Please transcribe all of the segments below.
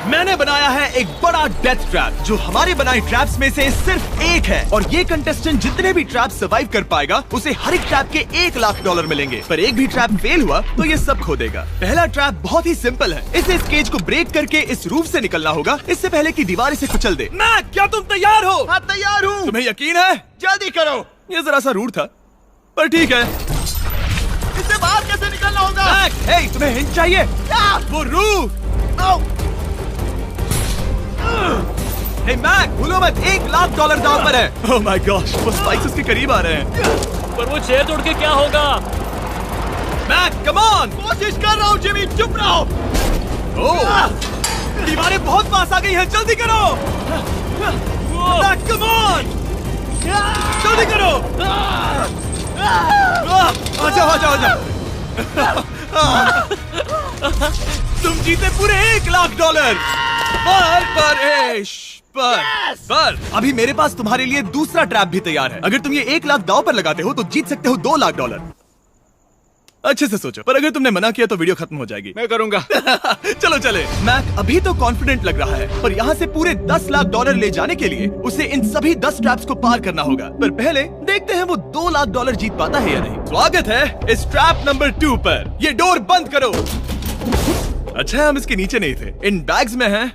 मैंने बनाया है एक बड़ा डेथ ट्रैप जो हमारे बनाए ट्रैप्स में से सिर्फ एक है, और ये कंटेस्टेंट जितने भी ट्रैप सर्वाइव कर पाएगा उसे हर एक ट्रैप के $1,00,000 मिलेंगे। पर एक भी ट्रैप फेल हुआ तो ये सब खो देगा। पहला ट्रैप बहुत ही सिंपल है, इस केज को ब्रेक करके इस रूफ से निकलना होगा इससे पहले कि दीवार इसे कुचल दे। मैक, क्या तुम तैयार हो? हाँ, तैयार हूँ। तुम्हें यकीन है? जल्दी करो। ये जरा सा रूड था पर ठीक है। इससे बाहर कैसे निकलना होगा? मैक, हे, तुम्हें हिंट चाहिए? क्या? वो रूफ। हे मैक, भूलो मत, $1,00,000 दांव पर है। ओह माय गॉश, वो स्पाइक्स उसके करीब आ रहे हैं। पर वो चेयर तोड़ के क्या होगा? Mac, come on. कोशिश कर रहा हूँ जिमी, चुप रहो। ओह, दीवारें बहुत पास आ गई हैं, जल्दी करो। मैक, कम ऑन, जल्दी करो। आ जाओ, आ जाओ, आ जाओ। तुम जीते पूरे $1,00,000 पर अभी मेरे पास तुम्हारे लिए दूसरा ट्रैप भी तैयार है। अगर तुम ये $1,00,000 दांव पर लगाते हो तो जीत सकते हो $2,00,000। अच्छे से सोचो, पर अगर तुमने मना किया तो वीडियो खत्म हो जाएगी। मैं करूंगा। चलो चले। मैक अभी तो कॉन्फिडेंट लग रहा है, पर यहाँ से पूरे $10,00,000 ले जाने के लिए उसे इन सभी 10 ट्रैप्स को पार करना होगा। पर पहले देखते हैं वो $2,00,000 जीत पाता है या नहीं। स्वागत है इस ट्रैप नंबर 2 पर। ये डोर बंद करो। अच्छा, हम इसके नीचे नहीं थे। इन बैग्स में है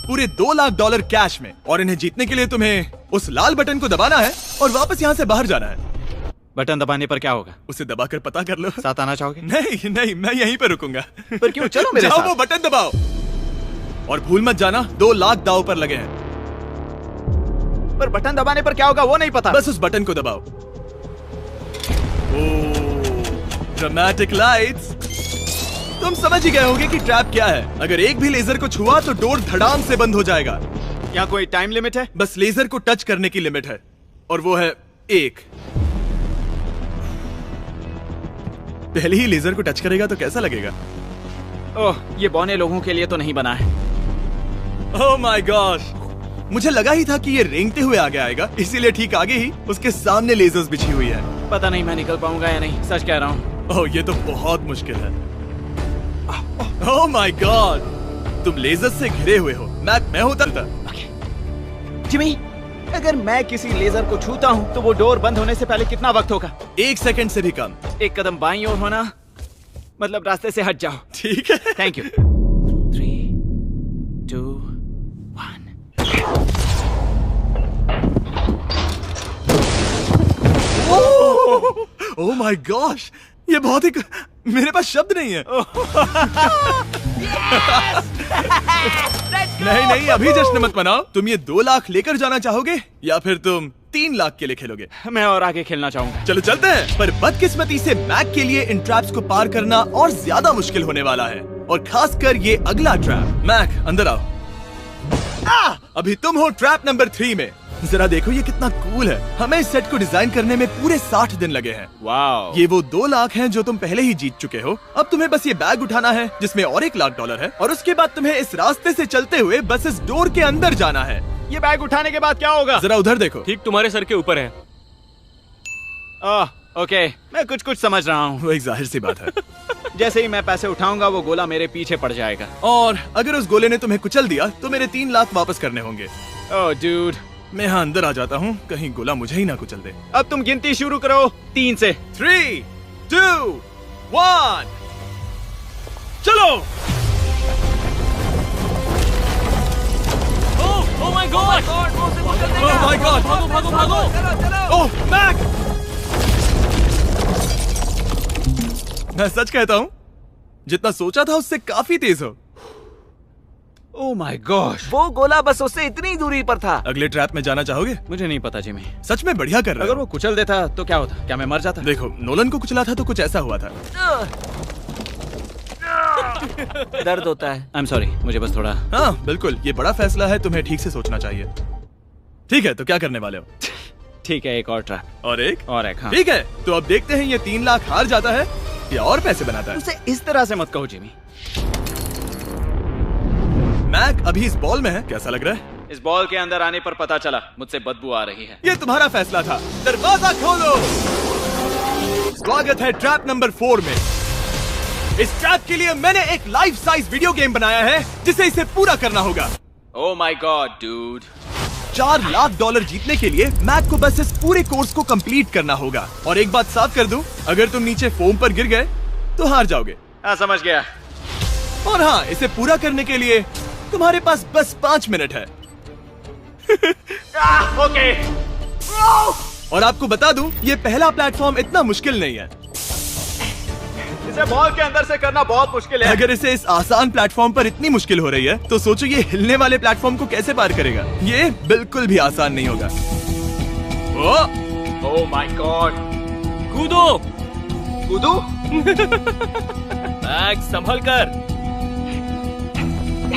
पूरे $2,00,000 कैश में, और इन्हें जीतने के लिए तुम्हें उस लाल बटन को दबाना है और वापस यहाँ से बाहर जाना है। बटन दबाने पर क्या होगा? उसे दबाकर पता कर लो। साथ आना चाहोगे? नहीं नहीं, मैं यहीं पे रुकूंगा। पर क्यों? चलो मेरे जाओ, साथ। वो बटन दबाओ और भूल मत जाना $2,00,000 दांव पर लगे हैं। पर बटन दबाने पर क्या होगा वो नहीं पता। बस उस बटन को दबाओ। Dramatic lights. तुम समझ ही गए होंगे कि ट्रैप क्या है। अगर एक भी लेजर को छुआ तो डोर धड़ाम से बंद हो जाएगा। यहाँ कोई टाइम लिमिट है? बस लेजर को टच करने की लिमिट है, और वो है 1। पहले ही लेजर को टच करेगा तो कैसा लगेगा? ओह, ये बौने लोगों के लिए तो नहीं बना है। ओह माय गॉश, मुझे लगा ही था कि ये रेंगते हुए आगे आएगा, इसीलिए ठीक आगे ही उसके सामने लेजर्स बिछी हुई है। पता नहीं मैं निकल पाऊंगा या नहीं, सच कह रहा हूँ। ओह, ये तो बहुत मुश्किल है। ओह माय गॉड, तुम लेजर से घिरे हुए हो। मैं होता था। जिमी, अगर मैं किसी लेजर को छूता हूँ तो वो डोर बंद होने से पहले कितना वक्त होगा? 1 सेकंड से भी कम। एक कदम बाईं ओर होना, मतलब रास्ते से हट जाओ। ठीक है, thank you. 3, 2, 1। Oh my gosh, ये बहुत ही मेरे पास शब्द नहीं है। नहीं नहीं, अभी जश्न मत मनाओ। तुम ये $2,00,000 लेकर जाना चाहोगे या फिर तुम $3,00,000 के लिए खेलोगे? मैं और आगे खेलना चाहूंगा। चलो चलते हैं। पर बदकिस्मती से मैक के लिए इन ट्रैप्स को पार करना और ज्यादा मुश्किल होने वाला है, और खासकर ये अगला ट्रैप। मैक, अंदर आओ। अभी तुम हो ट्रैप नंबर 3 में। जरा देखो ये कितना कूल है। हमें इस सेट को डिजाइन करने में पूरे 60 दिन लगे हैं। वाओ। ये वो $2,00,000 हैं जो तुम पहले ही जीत चुके हो। अब तुम्हें बस ये बैग उठाना है जिसमें और $1,00,000 है, और उसके बाद तुम्हें इस रास्ते से चलते हुए बस इस डोर के अंदर जाना है। ये बैग उठाने के बाद क्या होगा? जरा उधर देखो। ठीक तुम्हारे सर के ऊपर है। ओके, मैं कुछ समझ रहा हूँ। वो एक जाहिर सी बात है। जैसे ही मैं पैसे उठाऊंगा वो गोला मेरे पीछे पड़ जाएगा। और अगर उस गोले ने तुम्हें कुचल दिया तो मेरे $3,00,000 वापस करने होंगे। ओह डूड, मैं यहाँ अंदर आ जाता हूँ, कहीं गोला मुझे ही ना कुचल दे। अब तुम गिनती शुरू करो 3 से। 3, 2, 1, चलो। Oh my God! Oh my God! भागो भागो भागो! ओह मैक! मैं सच कहता हूँ, जितना सोचा था उससे काफी तेज हो। ओह माय गॉश, वो गोला बस उससे इतनी दूरी पर था। अगले ट्रैप में जाना चाहोगे? मुझे नहीं पता जिमी। सच में बढ़िया कर रहे अगर हो। वो कुचल देता तो क्या होता? क्या मैं मर जाता? देखो, नोलन को कुचला था तो कुछ ऐसा हुआ था। दर्द होता है। आई एम सॉरी, मुझे बस थोड़ा। हाँ बिल्कुल, ये बड़ा फैसला है, तुम्हें ठीक से सोचना चाहिए। ठीक है, तो क्या करने वाले हो? ठीक है, एक और ट्रैप। और एक? और एक, हाँ। ठीक है, तो अब देखते हैं ये $3,00,000 हार जाता है या और पैसे बनाता है। उसे इस तरह से मत कहो जिमी। मैक अभी इस बॉल में है, कैसा लग रहा है? इस बॉल के अंदर आने पर पता चला मुझसे बदबू आ रही है। ये तुम्हारा फैसला था। दरवाजा खोलो। स्वागत है ट्रैप नंबर 4 में। इस ट्रैप के लिए मैंने एक लाइफ साइज वीडियो गेम बनाया है जिसे इसे पूरा करना होगा। Oh my God dude. $4 lakh जीतने के लिए मैक को बस इस पूरे कोर्स को कंप्लीट करना होगा। और एक बात साफ कर दूं, अगर तुम नीचे फोम पर गिर गए तो हार जाओगे। हाँ समझ गया। और हाँ, इसे पूरा करने के लिए तुम्हारे पास बस 5 मिनट है। ओके। और आपको बता दूं, ये पहला प्लेटफॉर्म इतना मुश्किल नहीं है। इसे बॉल के अंदर से करना बहुत मुश्किल है। अगर इसे इस आसान प्लेटफॉर्म पर इतनी मुश्किल हो रही है तो सोचो ये हिलने वाले प्लेटफॉर्म को कैसे पार करेगा। ये बिल्कुल भी आसान नहीं होगा। Oh my God. कूदो। कूदू? मैक संभल कर।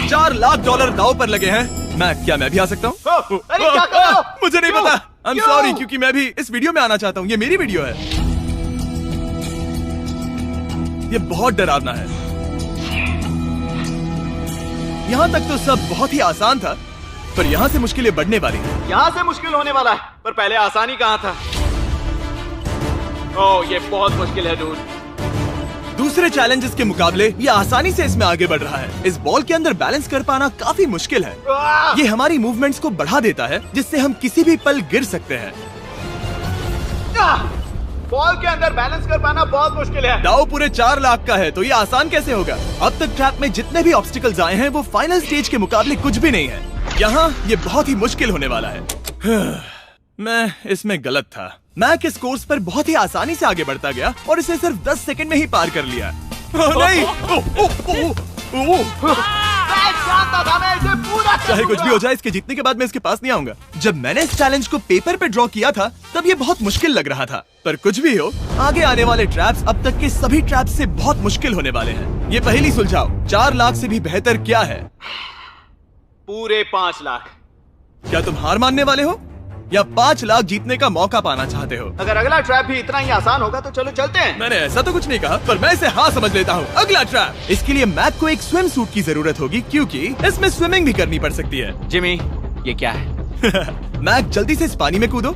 $4 लाख दांव पर लगे हैं। क्या मैं भी आ सकता हूँ? अरे क्या कर रहे हो? मुझे नहीं क्यों? पता। I'm क्यों? sorry, क्योंकि मैं भी इस वीडियो में आना चाहता हूँ। ये मेरी वीडियो है। ये बहुत डरावना है। यहाँ तक तो सब बहुत ही आसान था, पर यहाँ से मुश्किलें बढ़ने वाली हैं। यहाँ से मुश्किल होने वाला है, पर पहले आसानी कहाँ था? ओह ये बहुत मुश्किल है डूड। दूसरे चैलेंजेस के मुकाबले ये आसानी से इसमें आगे बढ़ रहा है। इस बॉल के अंदर बैलेंस कर पाना काफी मुश्किल है। ये हमारी मूवमेंट्स को बढ़ा देता है, जिससे हम किसी भी पल गिर सकते हैं। बॉल के अंदर बैलेंस कर पाना बहुत मुश्किल है। दाव पूरे 4 लाख का है, तो ये आसान कैसे होगा? अब तक ट्रैप में जितने भी ऑब्स्टिकल्स आए हैं वो फाइनल स्टेज के मुकाबले कुछ भी नहीं है। यहाँ ये बहुत ही मुश्किल होने वाला है। मैं इसमें गलत था। मैक इस कोर्स पर बहुत ही आसानी से आगे बढ़ता गया और इसे सिर्फ 10 सेकंड में ही पार कर लिया। नहीं! जानता था मैं इसे पूरा चाहे कुछ भी हो जाए, इसके जीतने के बाद मैं इसके पास नहीं आऊंगा। जब मैंने इस चैलेंज को पेपर पे ड्रॉ किया था तब ये बहुत मुश्किल लग रहा था, पर कुछ भी हो, आगे आने वाले ट्रैप्स अब तक के सभी ट्रैप्स से बहुत मुश्किल होने वाले हैं। ये पहली सुलझाओ, 4 लाख से भी बेहतर क्या है? पूरे 5 लाख। क्या तुम हार मानने वाले हो या 5 लाख जीतने का मौका पाना चाहते हो? अगर अगला ट्रैप भी इतना ही आसान होगा तो चलो चलते हैं। मैंने ऐसा तो कुछ नहीं कहा, पर मैं इसे हाँ समझ लेता हूँ। अगला ट्रैप। इसके लिए मैक को एक स्विम सूट की जरूरत होगी, क्योंकि इसमें स्विमिंग भी करनी पड़ सकती है। जिमी ये क्या है? मैक जल्दी से इस पानी में कूदो।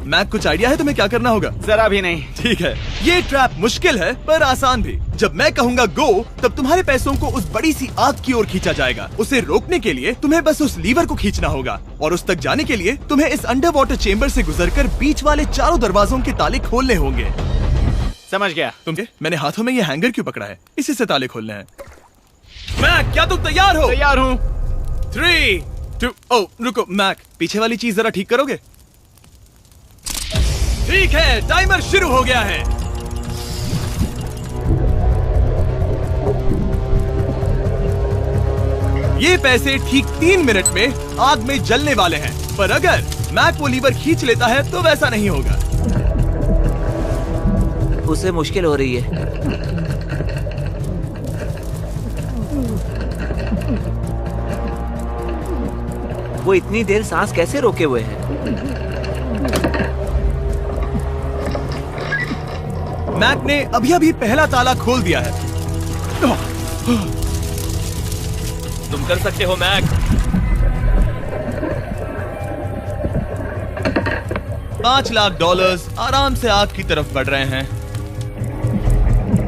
मैक कुछ आइडिया है तुम्हें क्या करना होगा? जरा भी नहीं। ठीक है, ये ट्रैप मुश्किल है पर आसान भी। जब मैं कहूँगा गो, तब तुम्हारे पैसों को उस बड़ी सी आग की ओर खींचा जाएगा। उसे रोकने के लिए तुम्हें बस उस लीवर को खींचना होगा, और उस तक जाने के लिए तुम्हें इस अंडर वाटर चेम्बर से गुजरकर बीच वाले चारों दरवाजों के ताले खोलने होंगे। समझ गया। मैंने हाथों में ये हैंगर क्यों पकड़ा है? इसी से ताले खोलने हैं। मैक क्या तुम तैयार हो? तैयार हूँ। 3, 2, ओह रुको मैक, पीछे वाली चीज जरा ठीक करोगे? ठीक है, टाइमर शुरू हो गया है। ये पैसे ठीक 3 मिनट में आग में जलने वाले हैं, पर अगर मैक वो लीवर खींच लेता है तो वैसा नहीं होगा। उसे मुश्किल हो रही है। वो इतनी देर सांस कैसे रोके हुए है? मैक ने अभी पहला ताला खोल दिया है। तुम कर सकते हो मैक। $5 लाख आराम से आग की तरफ बढ़ रहे हैं।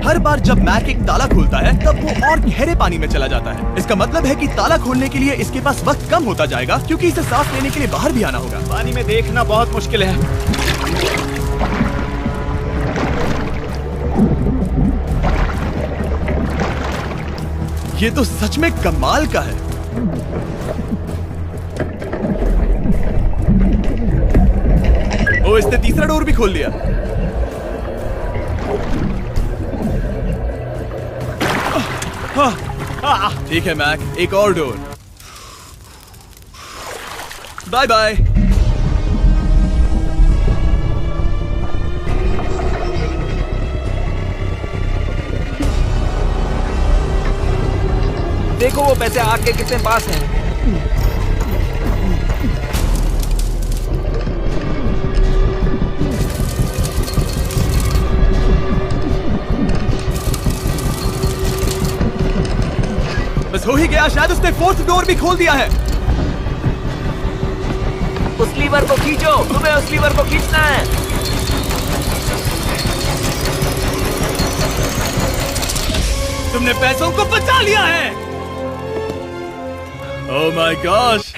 हर बार जब मैक एक ताला खोलता है तब वो और गहरे पानी में चला जाता है। इसका मतलब है कि ताला खोलने के लिए इसके पास वक्त कम होता जाएगा, क्योंकि इसे सांस लेने के लिए बाहर भी आना होगा। पानी में देखना बहुत मुश्किल है। ये तो सच में कमाल का है। ओ, इसने तीसरा डोर भी खोल लिया। ठीक है मैक, एक और डोर। Bye bye. देखो वो पैसे आग के कितने पास हैं। बस हो ही गया, शायद उसने 4th डोर भी खोल दिया है। उस लीवर को खींचो, तुम्हें उस लीवर को खींचना है। तुमने पैसों को बचा लिया है। ओह माय गॉश।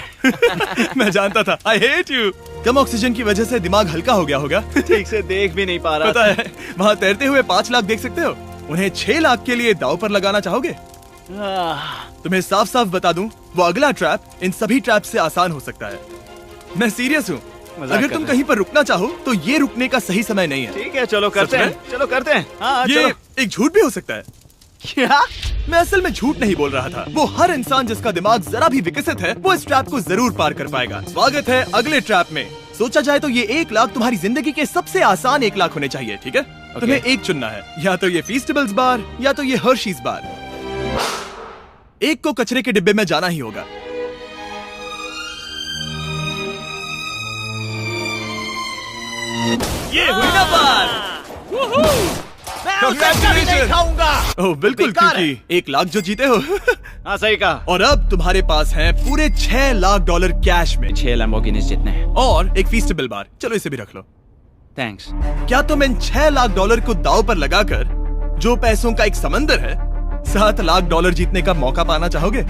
मैं जानता था। I hate you. Come oxygen की वजह से दिमाग हल्का हो गया होगा। ठीक से देख भी नहीं पा रहा पता है, वहाँ तैरते हुए 5 लाख देख सकते हो। उन्हें 6 लाख के लिए दांव पर लगाना चाहोगे? तुम्हें साफ साफ बता दूं, वो अगला ट्रैप इन सभी ट्रैप से आसान हो सकता है। मैं सीरियस हूँ। अगर तुम कहीं पर रुकना चाहो तो ये रुकने का सही समय नहीं है। ठीक है, चलो करते हैं। चलो करते हैं। हाँ, ये चलो। एक झूठ भी हो सकता है। क्या? मैं असल में झूठ नहीं बोल रहा था। वो हर इंसान जिसका दिमाग जरा भी विकसित है, वो इस ट्रैप को जरूर पार कर पाएगा। स्वागत है अगले ट्रैप में। सोचा जाए तो ये 1 लाख तुम्हारी जिंदगी के सबसे आसान 1 लाख होने चाहिए, ठीक है? तुम्हें एक चुनना है, या तो ये फीस्टेबल्स बार या तो ये हर्शीज बार। एक को कचरे के डिब्बे में जाना ही होगा। ये हुई ना बात। नहीं खाऊंगा। ओह बिल्कुल, बेकार क्योंकि 1 लाख जो जीते हो। हाँ, सही कहा। और अब तुम्हारे पास हैं पूरे $6 लाख कैश में 6 लैम्बोर्गिनीज जितने हैं। और एक फीस्टेबल बार। चलो इसे भी रख लो। थैंक्स। क्या तुम इन $6 लाख को दांव पर लगाकर, जो पैसों का एक समंदर है, $7 लाख जीतने का मौका पाना चाहोगे?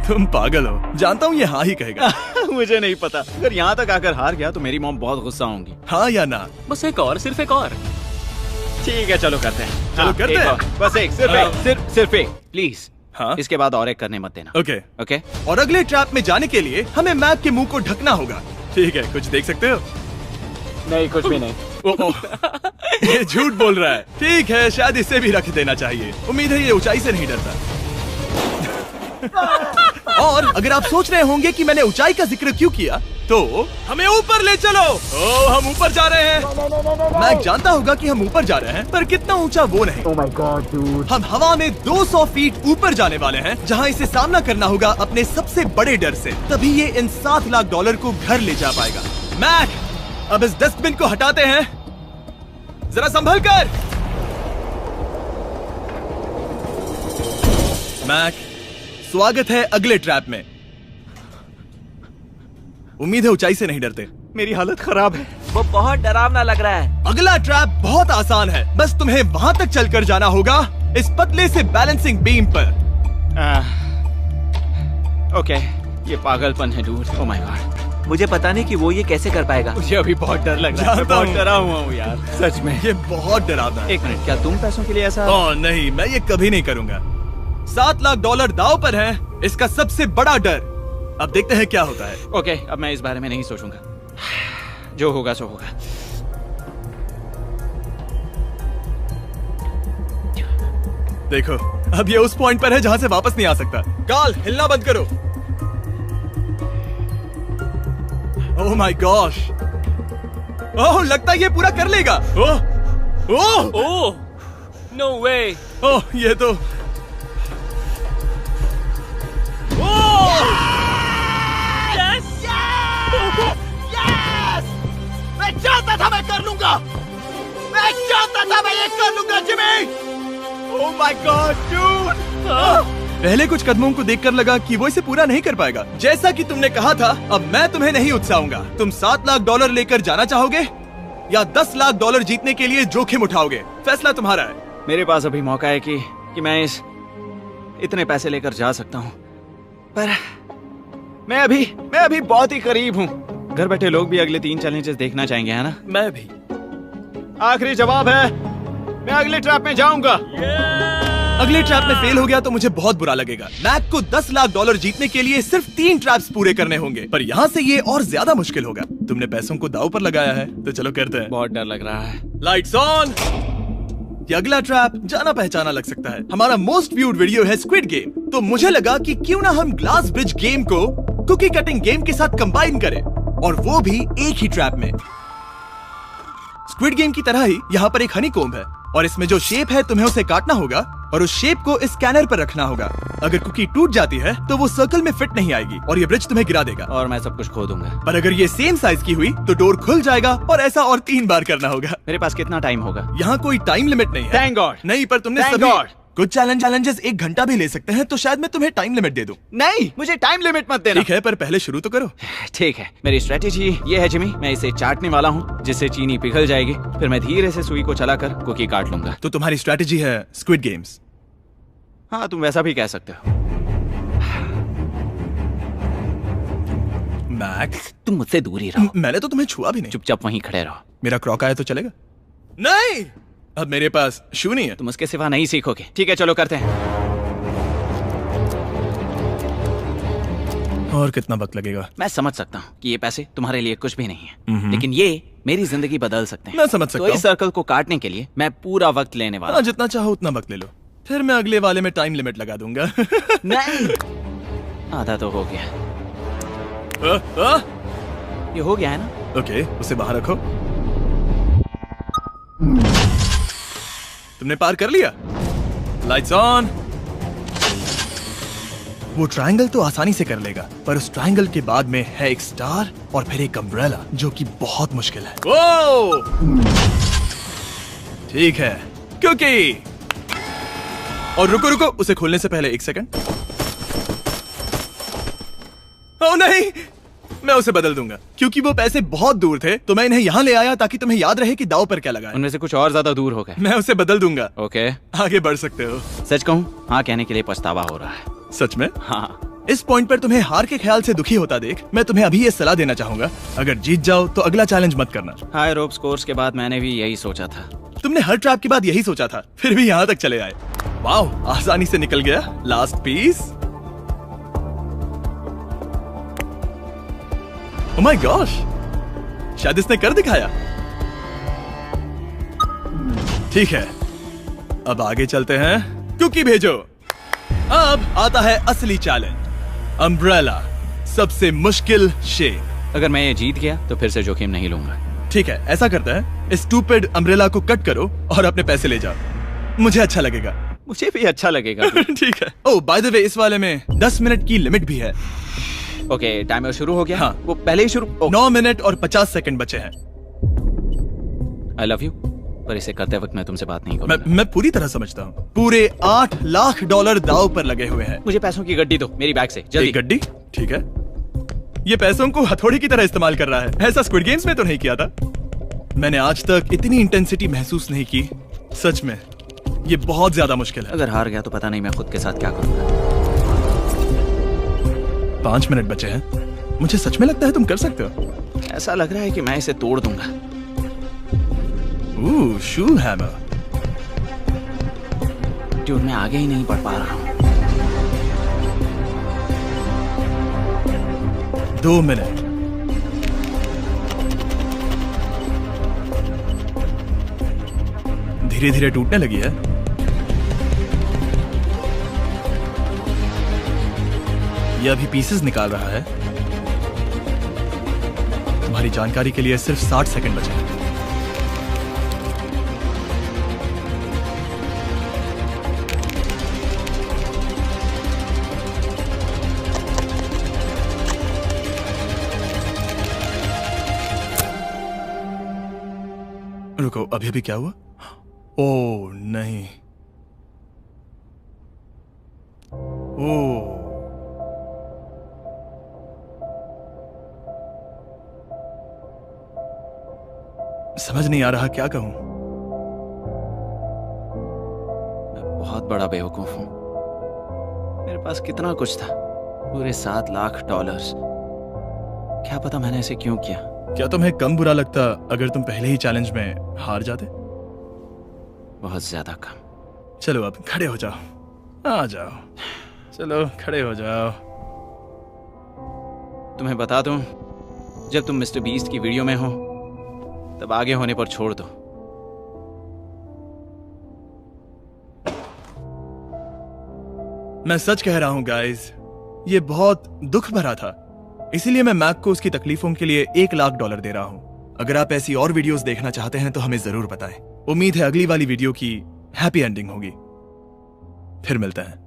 तुम पागल हो, जानता हूँ ये हाँ ही कहेगा। मुझे नहीं पता। अगर यहाँ तक आकर हार गया तो मेरी मॉम बहुत गुस्सा होंगी। हाँ या ना? बस एक और, सिर्फ एक और। ठीक है, चलो करते हैं। चलो करते एक हैं। और। बस एक, सिर्फ एक, प्लीज। हाँ इसके बाद और एक करने मत देना। ओके। ओके। और अगले ट्रैप में जाने के लिए हमें मैप के मुंह को ढकना होगा। ठीक है, कुछ देख सकते हो? नहीं, कुछ भी नहीं। ये झूठ बोल रहा है। ठीक है, शायद इसे भी रख देना चाहिए। उम्मीद है ये ऊंचाई से नहीं डरता। और अगर आप सोच रहे होंगे कि मैंने ऊंचाई का जिक्र क्यों किया, तो हमें ऊपर ले चलो। ओह, हम ऊपर जा रहे हैं। मैं जानता होगा कि हम ऊपर जा रहे हैं, पर कितना ऊंचा वो नहीं। Oh my God, dude. हम हवा में 200 फीट ऊपर जाने वाले हैं, जहां इसे सामना करना होगा अपने सबसे बड़े डर से। तभी ये इन $7 लाख को घर ले जा पाएगा। मैक, अब इस डस्टबिन को हटाते हैं। जरा संभल कर। मैक, स्वागत है अगले ट्रैप में। उम्मीद है ऊंचाई से नहीं डरते। मेरी हालत खराब है। वो बहुत डरावना लग रहा है। अगला ट्रैप बहुत आसान है, बस तुम्हें वहां तक चलकर जाना होगा, इस पतले से बैलेंसिंग बीम पर। ओके, ये पागलपन है डूड। Oh my God. मुझे पता नहीं कि वो ये कैसे कर पाएगा। मुझे अभी बहुत डर लग रहा है। मैं बहुत डरा हुआ हूँ यार, सच में। ये बहुत डरावना है। एक मिनट, क्या तुम पैसों के लिए ऐसा? ओह नहीं, मैं ये कभी नहीं करूंगा। $7 लाख दांव पर है, इसका सबसे बड़ा डर। अब देखते हैं क्या होता है। ओके, अब मैं इस बारे में नहीं सोचूंगा। जो होगा सो होगा। देखो, अब ये उस पॉइंट पर है जहां से वापस नहीं आ सकता। काल, हिलना बंद करो। ओह माय गॉश। ओह, लगता है ये पूरा कर लेगा। ओह ओह ओह, नो वे। ओह, ये तो मैं जानता था मैं कर लूंगा। मैं जानता था मैं ये कर लूंगा Jimmy. Oh my God dude. पहले कुछ कदमों को देखकर लगा कि वो इसे पूरा नहीं कर पाएगा। जैसा कि तुमने कहा था, अब मैं तुम्हें नहीं उकसाऊंगा। तुम $7 लाख लेकर जाना चाहोगे या $10 लाख जीतने के लिए जोखिम उठाओगे? फैसला तुम्हारा है। मेरे पास अभी मौका है कि मैं इतने पैसे लेकर जा सकता हूँ, पर मैं अभी बहुत ही करीब हूँ। घर बैठे लोग भी अगले 3 चैलेंजेस देखना चाहेंगे, है ना? मैं भी। आखिरी जवाब है, मैं अगले ट्रैप में जाऊंगा। अगले ट्रैप में फेल हो गया तो मुझे बहुत बुरा लगेगा। मैक को $10 लाख जीतने के लिए सिर्फ 3 ट्रैप्स पूरे करने होंगे, पर यहाँ से ये और ज्यादा मुश्किल होगा। तुमने पैसों को दांव पर लगाया है, तो चलो करते हैं। बहुत डर लग रहा है। Lights on. ये अगला ट्रैप जाना पहचाना लग सकता है। हमारा मोस्ट व्यूड वीडियो है स्क्विड गेम, तो मुझे लगा कि क्यों ना हम ग्लास ब्रिज गेम को कुकी कटिंग गेम के साथ कंबाइन करें, और वो भी एक ही ट्रैप में। स्क्विड गेम की तरह ही यहाँ पर एक हनीकॉम्ब है, और इसमें जो शेप है तुम्हें उसे काटना होगा और उस शेप को इस स्कैनर पर रखना होगा। अगर कुकी टूट जाती है तो वो सर्कल में फिट नहीं आएगी और ये ब्रिज तुम्हें गिरा देगा, और मैं सब कुछ खो दूंगा। पर अगर ये सेम साइज की हुई तो डोर खुल जाएगा, और ऐसा और 3 बार करना होगा। मेरे पास कितना टाइम होगा? यहाँ कोई टाइम लिमिट नहीं है। Thank God. नहीं, पर तुमने Thank सभी God. कुछ चैलेंजेस 1 घंटा भी ले सकते हैं, तो शायद मैं तुम्हें टाइम लिमिट दे दूं। नहीं, मुझे टाइम लिमिट मत देना। ठीक है, पर पहले शुरू तो करो। ठीक है, मेरी स्ट्रेटेजी ये है जिमी, मैं इसे चाटने वाला हूँ जिससे चीनी पिघल जाएगी, फिर मैं धीरे से सुई को चलाकर कुकी काट लूंगा। तो तुम्हारी स्ट्रेटेजी है स्क्विड गेम्स? हाँ, तुम वैसा भी कह सकते हो। मैक्स, तुम मुझसे दूर ही रहो। मैंने तो तुम्हें छुआ भी नहीं। चुपचाप वहीं खड़े रहो। मेरा क्रॉक आया तो चलेगा? नहीं, अब मेरे पास शू नहीं है। तुम उसके सिवा नहीं सीखोगे। ठीक है, चलो करते हैं। और कितना वक्त लगेगा? मैं समझ सकता हूँ कि ये पैसे तुम्हारे लिए कुछ भी नहीं है, लेकिन ये मेरी जिंदगी बदल सकते हैं। मैं समझ सकता तो इस सर्कल को काटने के लिए मैं पूरा वक्त लेने वाला हूँ। जितना चाहो उतना वक्त ले लो, फिर मैं अगले वाले में टाइम लिमिट लगा दूंगा। नहीं, आधा तो हो गया। ये हो गया है ना? ओके, उसे बाहर रखो। तुमने पार कर लिया। Lights on. वो ट्रायंगल तो आसानी से कर लेगा, पर उस ट्रायंगल के बाद में है एक स्टार और फिर एक अम्ब्रेला, जो कि बहुत मुश्किल है। ओ! ठीक है, क्योंकि और रुको, उसे खोलने से पहले 1 सेकंड। ओह नहीं, मैं उसे बदल दूंगा, क्योंकि वो पैसे बहुत दूर थे, तो मैं इन्हें यहाँ ले आया ताकि तुम्हें याद रहे कि दाव पर क्या लगा है। उनमें से कुछ और ज्यादा दूर हो गए। मैं उसे बदल दूंगा। ओके, आगे बढ़ सकते हो। सच कहूँ, हाँ कहने के लिए पछतावा हो रहा है। सच में? हाँ। इस पॉइंट पर तुम्हें हार के ख्याल से दुखी होता देख, मैं तुम्हें अभी ये सलाह देना चाहूंगा, अगर जीत जाओ तो अगला चैलेंज मत करना। हाई रोप्स कोर्स के बाद मैंने भी यही सोचा था। तुमने हर ट्रैप के बाद यही सोचा था, फिर भी यहाँ तक चले आए। वाओ, आसानी से निकल गया। Last piece. Oh my gosh, शायद इसने कर दिखाया। ठीक है, अब आगे चलते हैं। कुकी भेजो। अब आता है असली चैलेंज, अम्ब्रेला, सबसे मुश्किल शेप। अगर मैं ये जीत गया तो फिर से जोखिम नहीं लूंगा। ठीक है, ऐसा करते हैं, इस स्टूपिड अम्ब्रेला को कट करो और अपने पैसे ले जाओ। मुझे अच्छा लगेगा। मुझे भी अच्छा लगेगा। ठीक है। ओह बाय द वे, इस वाले में 10 मिनट की लिमिट भी है। ओके, टाइमर शुरू हो गया। हाँ। वो पहले ही शुरू। 9 मिनट और 50 सेकंड बचे हैं। आई लव यू, पर इसे करते वक्त मैं तुमसे बात नहीं करूंगा। मैं पूरी तरह समझता हूँ। पूरे $8 लाख दाव पर लगे हुए हैं। मुझे पैसों की गड्डी दो मेरी बैग से, जल्दी। एक गड्डी? ठीक है। ये पैसों को हथौड़ी की तरह इस्तेमाल कर रहा है। ऐसा स्क्विड गेम्स में तो नहीं किया था। मैंने आज तक इतनी इंटेंसिटी महसूस नहीं की। सच में ये बहुत ज्यादा मुश्किल है। अगर हार गया तो पता नहीं मैं खुद के साथ क्या करूंगा। 5 मिनट बचे हैं। मुझे सच में लगता है तुम कर सकते हो। ऐसा लग रहा है कि मैं इसे तोड़ दूंगा। शू हैमर। ड्यूड, मैं आगे ही नहीं बढ़ पा रहा हूँ। 2 मिनट। धीरे धीरे टूटने लगी है। यह अभी पीसेस निकाल रहा है। तुम्हारी जानकारी के लिए सिर्फ 60 सेकंड बचे हैं। रुको, अभी अभी क्या हुआ? ओह नहीं। ओह, समझ नहीं आ रहा क्या कहूं। मैं बहुत बड़ा बेवकूफ हूं। मेरे पास कितना कुछ था, पूरे $7 लाख। क्या पता मैंने ऐसे क्यों किया। क्या तुम्हें कम बुरा लगता अगर तुम पहले ही चैलेंज में हार जाते? बहुत ज्यादा कम। चलो अब खड़े हो जाओ, आ जाओ। चलो खड़े हो जाओ। तुम्हें बता दूं, जब तुम मिस्टर बीस्ट की वीडियो में हो तब आगे होने पर छोड़ दो। मैं सच कह रहा हूं गाइस, ये बहुत दुख भरा था। इसीलिए मैं मैक को उसकी तकलीफों के लिए $1 लाख दे रहा हूं। अगर आप ऐसी और वीडियोस देखना चाहते हैं तो हमें जरूर बताएं। उम्मीद है अगली वाली वीडियो की हैप्पी एंडिंग होगी। फिर मिलते हैं।